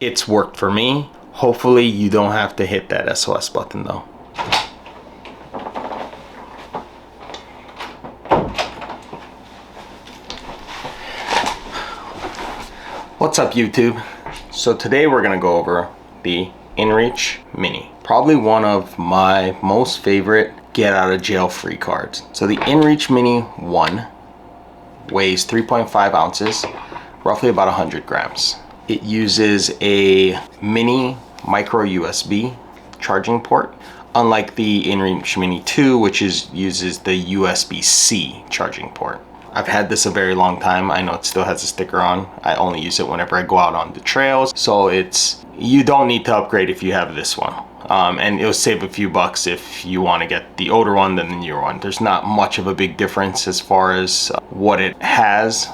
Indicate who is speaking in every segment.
Speaker 1: It's worked for me. Hopefully you don't have to hit that SOS button though. What's up YouTube? So today we're gonna go over the InReach Mini. Probably one of my most favorite get out of jail free cards. So the InReach Mini 1 weighs 3.5 ounces, roughly about 100 grams. It uses a mini micro USB charging port, unlike the InReach Mini 2, which uses the USB-C charging port. I've had this a very long time. I know it still has a sticker on. I only use it whenever I go out on the trails. So you don't need to upgrade if you have this one. And it'll save a few bucks if you want to get the older one than the newer one. There's not much of a big difference as far as what it has.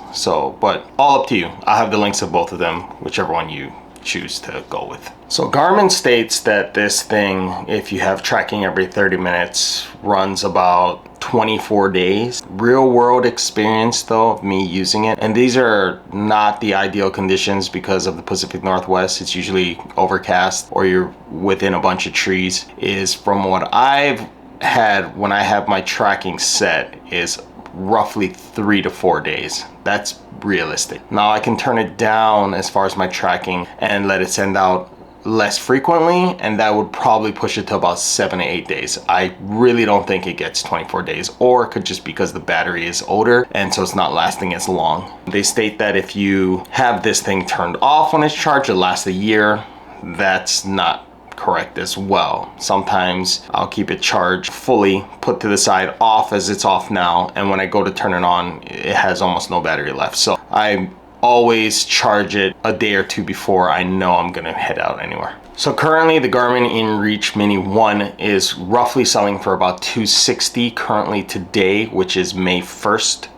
Speaker 1: But all up to you. I'll have the links of both of them, whichever one you choose to go with. So Garmin states that this thing, if you have tracking every 30 minutes, runs about 24 days. Real world experience though of me using it, and these are not the ideal conditions because of the Pacific Northwest. It's usually overcast or you're within a bunch of trees, is from what I've had when I have my tracking set is roughly 3 to 4 days. That's realistic. Now I can turn it down as far as my tracking and let it send out less frequently, and that would probably push it to about 7 to 8 days. I really don't think it gets 24 days, or it could just because the battery is older and so it's not lasting as long. They state that if you have this thing turned off when it's charged, it lasts a year. That's not correct as well. Sometimes I'll keep it charged fully, put to the side, off as it's off now, and when I go to turn it on, it has almost no battery left. So I always charge it a day or two before I know I'm gonna head out anywhere. So currently the Garmin InReach Mini 1 is roughly selling for about $260 currently today, which is May 1st,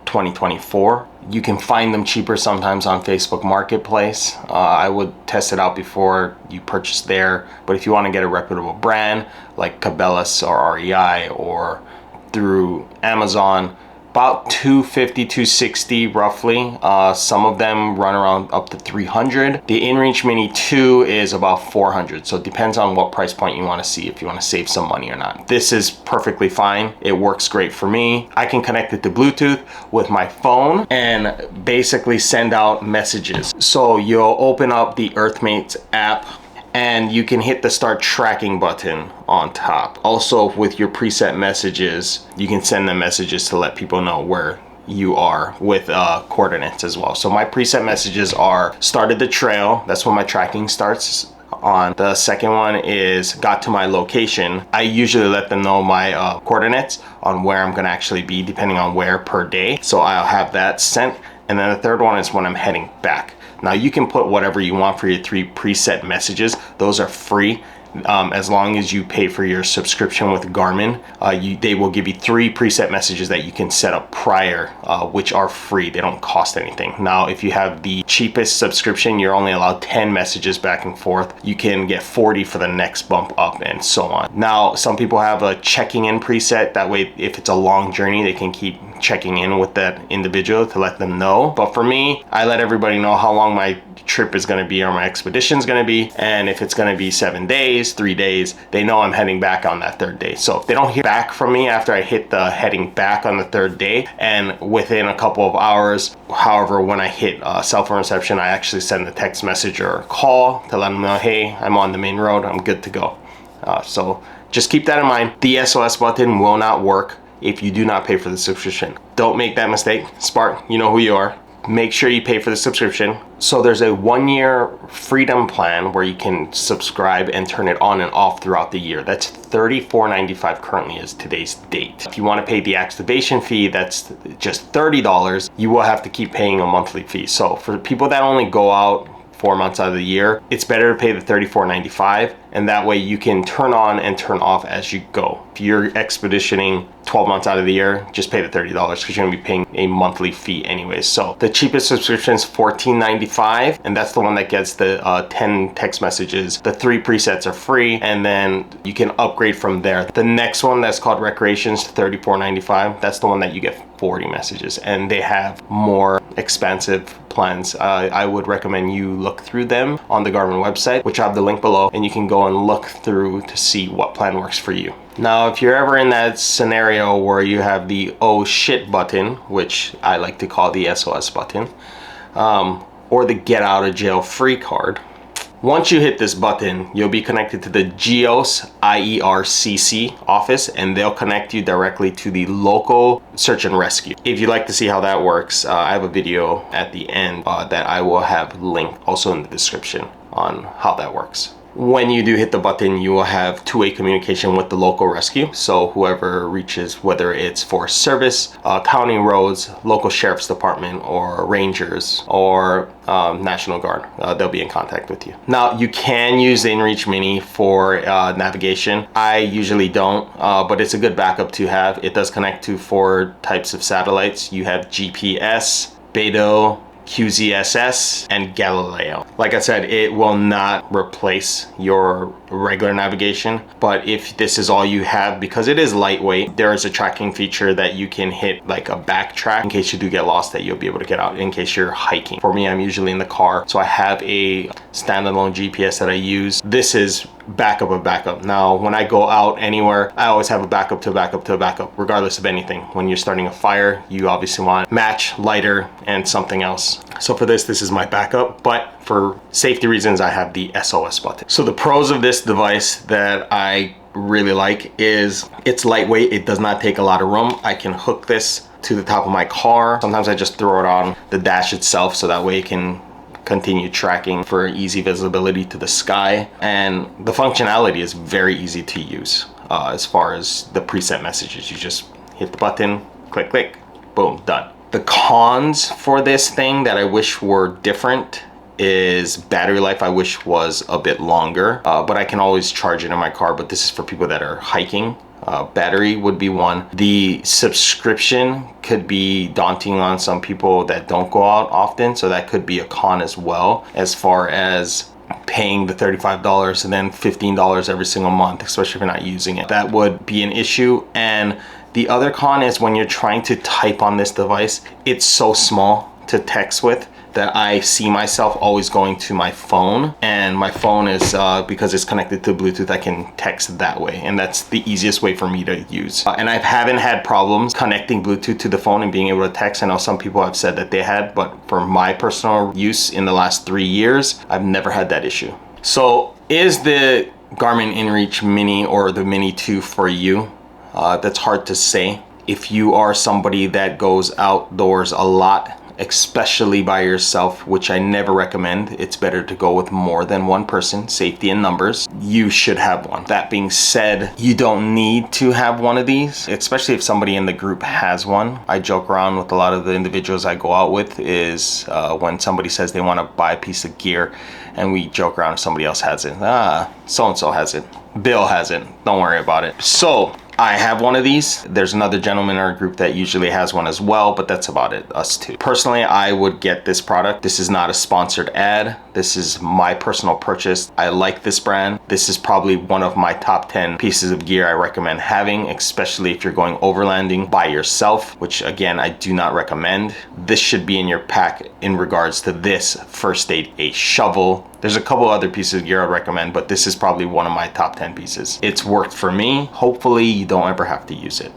Speaker 1: 2024. You can find them cheaper sometimes on Facebook Marketplace. I would test it out before you purchase there, but if you want to get a reputable brand like Cabela's or REI or through Amazon, about $250, $260 roughly. Some of them run around up to $300. The InReach Mini 2 is about $400, so it depends on what price point you want to see, if you want to save some money or not. This is perfectly fine. It works great for me. I can connect it to Bluetooth with my phone and basically send out messages. So you'll open up the Earthmates app and you can hit the start tracking button on top. Also with your preset messages, you can send them messages to let people know where you are with coordinates as well. So my preset messages are started the trail, that's when my tracking starts on. The second one is got to my location. I usually let them know my coordinates on where I'm gonna actually be depending on where per day. So I'll have that sent. And then the third one is when I'm heading back. Now you can put whatever you want for your 3 preset messages. Those are free. As long as you pay for your subscription with Garmin, they will give you 3 preset messages that you can set up prior, which are free. They don't cost anything. Now, if you have the cheapest subscription, you're only allowed 10 messages back and forth. You can get 40 for the next bump up and so on. Now, some people have a checking in preset. That way, if it's a long journey, they can keep checking in with that individual to let them know. But for me, I let everybody know how long my trip is going to be or my expedition is going to be. And if it's going to be 7 days, 3 days, they know I'm heading back on that 3rd day. So if they don't hear back from me after I hit the heading back on the 3rd day, and within a couple of hours, however, when I hit cell phone reception, I actually send a text message or a call to let them know, hey, I'm on the main road, I'm good to go. So just keep that in mind. The SOS button will not work if you do not pay for the subscription. Don't make that mistake. Spark, you know who you are. Make sure you pay for the subscription. So there's a 1-year freedom plan where you can subscribe and turn it on and off throughout the year. That's $34.95 currently is today's date. If you want to pay the activation fee, that's just $30. You will have to keep paying a monthly fee. So for people that only go out 4 months out of the year, it's better to pay the $34.95, and that way you can turn on and turn off as you go. If you're expeditioning 12 months out of the year, just pay the $30 because you're gonna be paying a monthly fee anyways. So the cheapest subscription is $14.95, and that's the one that gets the 10 text messages. The 3 presets are free, and then you can upgrade from there. The next one that's called Recreations, $34.95, that's the one that you get 40 messages, and they have more expensive plans. I would recommend you look through them on the Garmin website, which I have the link below, and you can go and look through to see what plan works for you. Now, if you're ever in that scenario where you have the oh shit button, which I like to call the SOS button, or the get out of jail free card, once you hit this button, you'll be connected to the GEOS IERCC office, and they'll connect you directly to the local search and rescue. If you'd like to see how that works, I have a video at the end that I will have linked also in the description on how that works. When you do hit the button, you will have two-way communication with the local rescue. So whoever reaches, whether it's for service, county roads, local sheriff's department, or rangers, or National Guard, they'll be in contact with you. Now, you can use the InReach Mini for navigation. I usually don't, but it's a good backup to have. It does connect to 4 types of satellites. You have GPS, Beidou, QZSS, and Galileo. Like I said, it will not replace your regular navigation, but if this is all you have, because it is lightweight, there is a tracking feature that you can hit, like a backtrack, in case you do get lost, that you'll be able to get out in case you're hiking. For me, I'm usually in the car, so I have a standalone GPS that I use. This is backup of backup. Now, when I go out anywhere, I always have a backup to a backup to a backup, regardless of anything. When you're starting a fire, you obviously want match, lighter, and something else. So for this is my backup, but for safety reasons, I have the SOS button. So the pros of this device that I really like is it's lightweight. It does not take a lot of room. I can hook this to the top of my car. Sometimes I just throw it on the dash itself, so that way it can continue tracking for easy visibility to the sky. And the functionality is very easy to use. As far as the preset messages, you just hit the button, click, click, boom, done. The cons for this thing that I wish were different is battery life. I wish was a bit longer, but I can always charge it in my car, but this is for people that are hiking. Battery would be one. The subscription could be daunting on some people that don't go out often, so that could be a con as well, as far as paying the $35 and then $15 every single month, especially if you're not using it. That would be an issue. And the other con is when you're trying to type on this device, it's so small to text with that I see myself always going to my phone, and my phone is because it's connected to Bluetooth, I can text that way, and that's the easiest way for me to use. And I haven't had problems connecting Bluetooth to the phone and being able to text. I know some people have said that they had, but for my personal use in the last 3 years, I've never had that issue. So is the Garmin InReach Mini or the Mini 2 for you? That's hard to say. If you are somebody that goes outdoors a lot, especially by yourself, which I never recommend, it's better to go with more than one person, safety in numbers, you should have one. That being said, you don't need to have one of these, especially if somebody in the group has one. I joke around with a lot of the individuals I go out with is when somebody says they want to buy a piece of gear, and we joke around if somebody else has it. So-and-so has it. Bill has it. Don't worry about it. So I have one of these. There's another gentleman in our group that usually has one as well, but that's about it, us two. Personally, I would get this product. This is not a sponsored ad. This is my personal purchase. I like this brand. This is probably one of my top 10 pieces of gear I recommend having, especially if you're going overlanding by yourself, which again, I do not recommend. This should be in your pack in regards to this first aid, a shovel. There's a couple other pieces of gear I'd recommend, but this is probably one of my top 10 pieces. It's worked for me. Hopefully you don't ever have to use it.